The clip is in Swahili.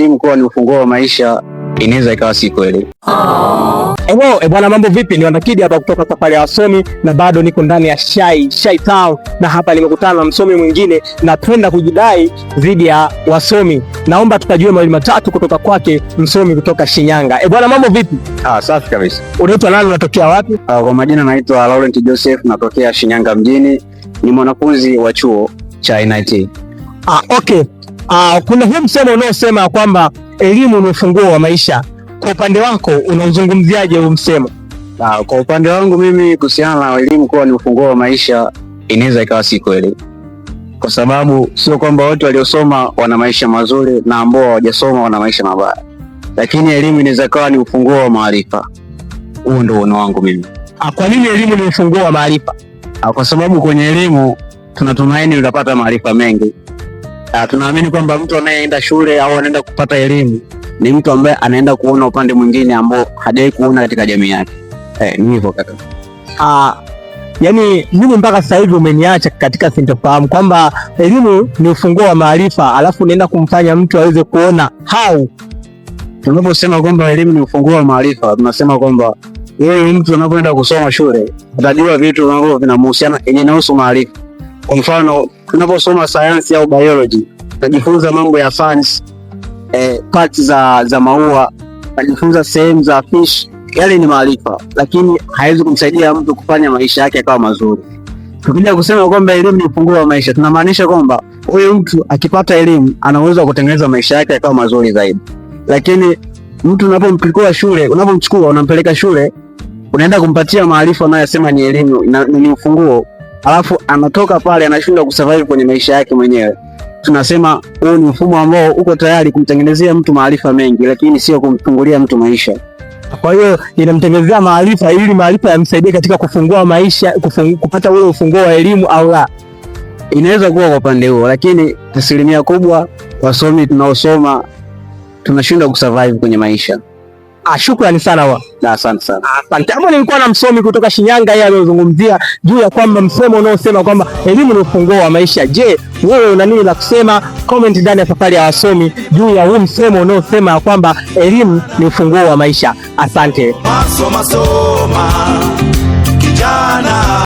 elimu kuwa ni ufunguo wa maisha inaweza ikawa si kweli. Bwana, mambo vipi? Ni Wandakidi hapa kutoka Safari ya Wasomi, na bado niko ndani ya Shy Town, na hapa nimekutana na msomi mwingine na twenda kujidai dhidi ya wasomi. Naomba tukajue mawili matatu kutoka kwake msomi kutoka Shinyanga. Bwana, mambo vipi? Safi kabisa. Unaitwa nani, unatokea wapi? Kwa majina naitwa Laurent Joseph, natokea Shinyanga mjini. Ni mwanafunzi wa chuo cha NIT. Okay. Kuna huu msemo unaosema kwamba elimu ni ufunguo wa maisha. Kwa upande wako unauzungumziaje huu msemo? Kwa upande wangu mimi, kuhusiana na elimu kuwa ni ufunguo wa maisha inaweza ikawa si kweli, kwa sababu sio kwamba wote waliosoma wana maisha mazuri na ambao hawajasoma wana maisha mabaya, lakini elimu inaweza kuwa ni ufunguo wa maarifa. Huo ndio uono wangu mimi. Kwa nini elimu ni ufunguo wa maarifa? Kwa sababu kwenye elimu tunatumaini utapata maarifa mengi. Tunaamini kwamba mtu anayeenda shule au anaenda kupata elimu ni mtu ambaye anaenda kuona upande mwingine ambao hajawahi kuona katika jamii yake. Ni hivyo kaka. Yani mimi mpaka sasa hivi umeniacha katika sintofahamu kwamba elimu ni ufunguo wa maarifa, alafu unaenda kumfanya mtu aweze kuona how. Tunaposema kwamba elimu ni ufunguo wa maarifa, tunasema kwamba yeye mtu anapoenda kusoma shule atajua vitu ambavyo vinamhusiana, inahusu maarifa. Kwa mfano, tunaposoma science au biology, tunajifunza mambo ya fans, parts za maua, tunajifunza sehemu za fish. Yale ni maarifa, lakini haiwezi kumsaidia mtu kufanya maisha yake yakawa mazuri. Tukija kusema kwamba elimu ni ufunguo wa maisha, tunamaanisha kwamba huyo mtu akipata elimu ana uwezo wa kutengeneza maisha yake yakawa mazuri zaidi. Lakini mtu unapomchukua shule, unapomchukua unampeleka shule, unaenda kumpatia maarifa unayosema ni elimu, ni ufunguo, alafu anatoka pale anashindwa kusurvive kwenye maisha yake mwenyewe. Tunasema huu ni mfumo ambao uko tayari kumtengenezea mtu maarifa mengi, lakini sio kumfungulia mtu maisha. Kwa hiyo inamtengenezea maarifa ili maarifa yamsaidie katika kufungua maisha, kupata ule ufunguo wa elimu, au la? Inaweza kuwa kwa upande huo, lakini asilimia kubwa wasomi tunaosoma tunashindwa kusurvive kwenye maisha. Shukrani sana. Asante sana. Asante. Hapo nilikuwa na msomi kutoka Shinyanga, yeye amezungumzia juu ya kwamba msemo unaosema kwamba elimu ni ufunguo wa maisha. Je, wewe una nini la kusema? Comment ndani ya Safari ya Wasomi juu ya huu msemo unaosema kwamba elimu ni ufunguo wa maisha. Asante. Soma kijana.